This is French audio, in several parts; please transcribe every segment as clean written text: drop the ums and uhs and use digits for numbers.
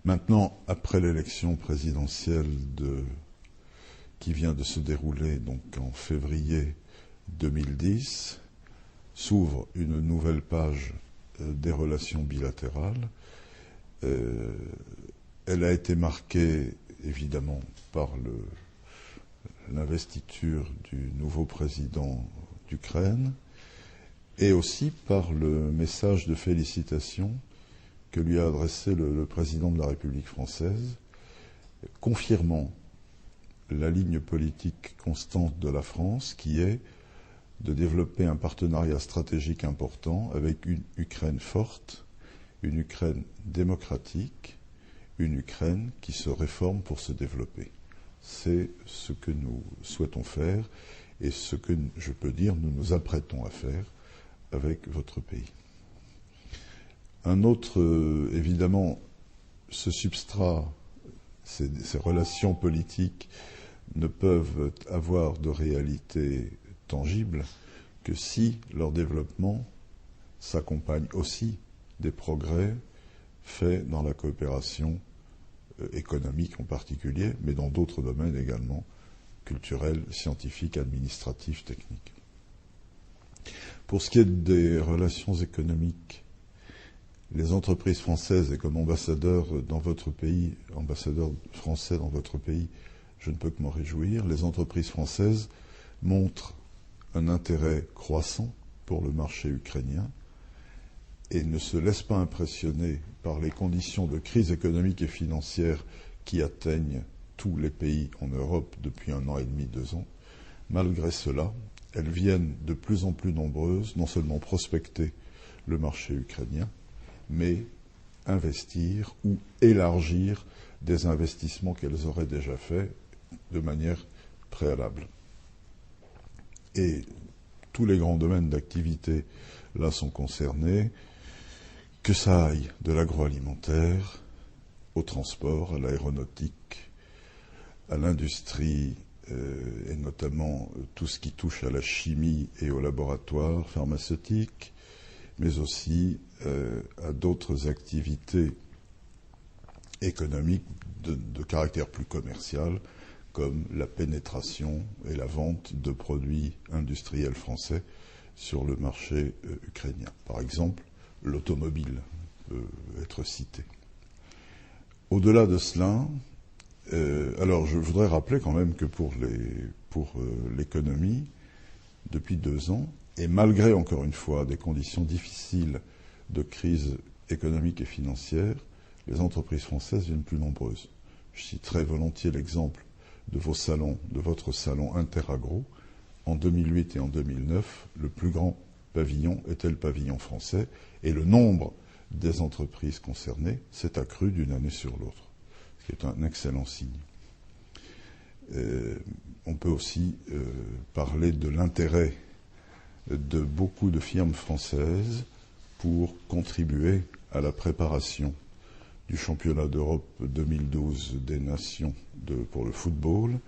Maintenant, après l'élection présidentielle qui vient de se dérouler donc en février 2010, s'ouvre une nouvelle page des relations bilatérales. Elle a été marquée évidemment par l'investiture du nouveau président d'Ukraine et aussi par le message de félicitations que lui a adressé le président de la République française, confirmant la ligne politique constante de la France qui est de développer un partenariat stratégique important avec une Ukraine forte, une Ukraine démocratique, une Ukraine qui se réforme pour se développer. C'est ce que nous souhaitons faire et ce que, je peux dire, nous nous apprêtons à faire avec votre pays. Un autre, évidemment, ce substrat, ces relations politiques ne peuvent avoir de réalité tangible que si leur développement s'accompagne aussi des progrès faits dans la coopération économique en particulier, mais dans d'autres domaines également, culturels, scientifiques, administratifs, techniques. Pour ce qui est des relations économiques, les entreprises françaises, et comme ambassadeur dans votre pays, ambassadeur français dans votre pays, je ne peux que m'en réjouir, les entreprises françaises montrent un intérêt croissant pour le marché ukrainien et ne se laissent pas impressionner par les conditions de crise économique et financière qui atteignent tous les pays en Europe depuis 1 an et demi, 2 ans. Malgré cela, elles viennent de plus en plus nombreuses, non seulement prospecter le marché ukrainien, mais investir ou élargir des investissements qu'elles auraient déjà faits de manière préalable. Et tous les grands domaines d'activité là sont concernés, que ça aille de l'agroalimentaire au transport, à l'aéronautique, à l'industrie et notamment tout ce qui touche à la chimie et aux laboratoires pharmaceutiques, mais aussi à d'autres activités économiques de caractère plus commercial, comme la pénétration et la vente de produits industriels français sur le marché ukrainien. Par exemple, l'automobile peut être citée. Au-delà de cela, alors je voudrais rappeler quand même que pour l'économie, depuis 2 ans, et malgré encore une fois des conditions difficiles de crise économique et financière, les entreprises françaises viennent plus nombreuses. Je citerai volontiers l'exemple de votre salon Interagro. En 2008 et en 2009, le plus grand pavillon était le pavillon français et le nombre des entreprises concernées s'est accru d'une année sur l'autre, ce qui est un excellent signe. On peut aussi parler de l'intérêt de beaucoup de firmes françaises pour contribuer à la préparation du championnat d'Europe 2012 des nations pour le football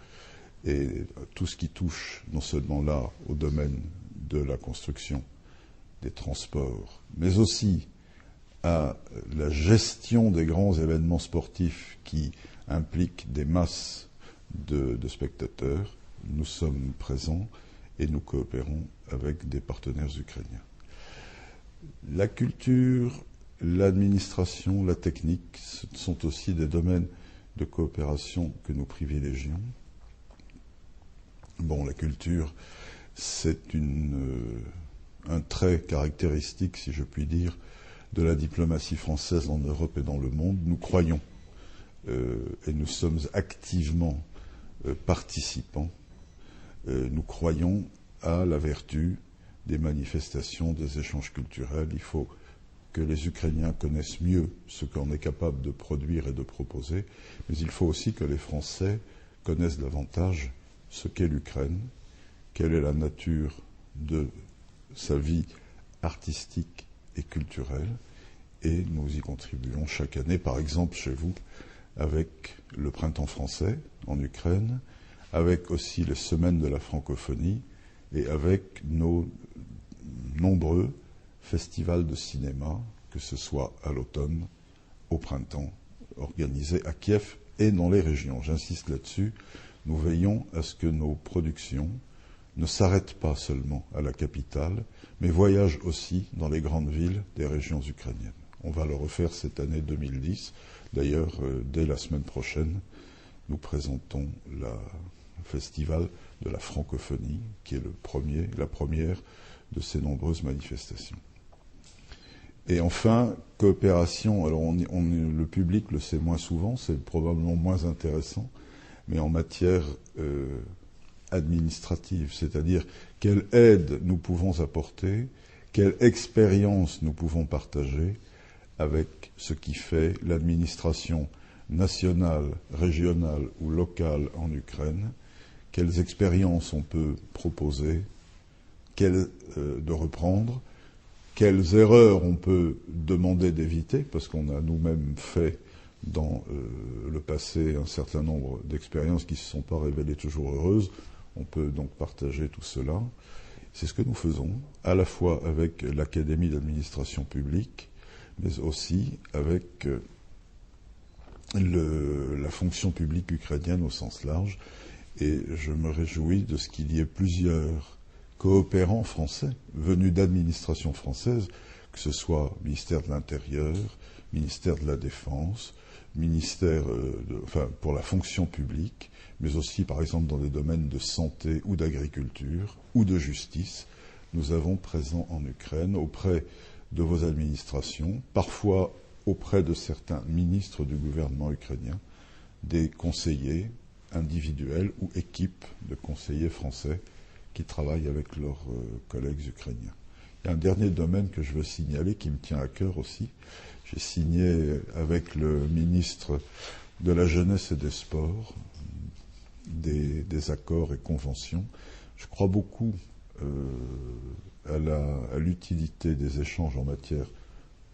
et tout ce qui touche non seulement là au domaine de la construction, des transports, mais aussi à la gestion des grands événements sportifs qui impliquent des masses de spectateurs. Nous sommes présents et nous coopérons avec des partenaires ukrainiens. La culture, l'administration, la technique sont aussi des domaines de coopération que nous privilégions. Bon, la culture, c'est un trait caractéristique, si je puis dire, de la diplomatie française en Europe et dans le monde. Nous croyons et nous sommes activement participants. Nous croyons à la vertu des manifestations, des échanges culturels. Il faut que les Ukrainiens connaissent mieux ce qu'on est capable de produire et de proposer, mais il faut aussi que les Français connaissent davantage ce qu'est l'Ukraine, quelle est la nature de sa vie artistique et culturelle, et nous y contribuons chaque année, par exemple chez vous, avec le Printemps français en Ukraine, avec aussi les Semaines de la francophonie et avec nos nombreux festivals de cinéma, que ce soit à l'automne, au printemps organisées à Kiev et dans les régions. J'insiste là-dessus. Nous veillons à ce que nos productions ne s'arrêtent pas seulement à la capitale, mais voyagent aussi dans les grandes villes des régions ukrainiennes. On va le refaire cette année 2010. D'ailleurs, dès la semaine prochaine, nous présentons le festival de la francophonie, qui est la première de ces nombreuses manifestations. Et enfin, coopération, alors le public le sait moins souvent, c'est probablement moins intéressant, mais en matière administrative, c'est-à-dire quelle aide nous pouvons apporter, quelle expérience nous pouvons partager avec ce qui fait l'administration nationale, régionale ou locale en Ukraine, quelles expériences on peut proposer, de reprendre, quelles erreurs on peut demander d'éviter, parce qu'on a nous-mêmes fait dans le passé un certain nombre d'expériences qui ne se sont pas révélées toujours heureuses. On peut donc partager tout cela. C'est ce que nous faisons, à la fois avec l'Académie d'administration publique, mais aussi avec la fonction publique ukrainienne au sens large. Et je me réjouis de ce qu'il y ait plusieurs coopérants français venus d'administrations françaises, que ce soit ministère de l'Intérieur, ministère de la Défense, ministère pour la fonction publique, mais aussi par exemple dans des domaines de santé ou d'agriculture ou de justice. Nous avons présent en Ukraine auprès de vos administrations, parfois auprès de certains ministres du gouvernement ukrainien, des conseillers individuels ou équipes de conseillers français qui travaillent avec leurs collègues ukrainiens. Il y a un dernier domaine que je veux signaler qui me tient à cœur aussi. J'ai signé avec le ministre de la Jeunesse et des Sports des accords et conventions. Je crois beaucoup à l'utilité des échanges en matière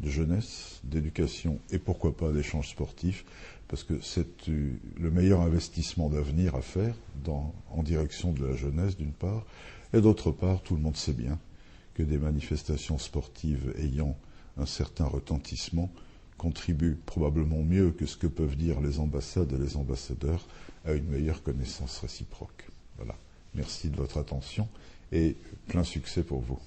de jeunesse, d'éducation et pourquoi pas d'échanges sportifs, parce que c'est le meilleur investissement d'avenir à faire en direction de la jeunesse d'une part, et d'autre part, tout le monde sait bien que des manifestations sportives ayant un certain retentissement contribuent probablement mieux que ce que peuvent dire les ambassades et les ambassadeurs à une meilleure connaissance réciproque. Voilà. Merci de votre attention et plein succès pour vous.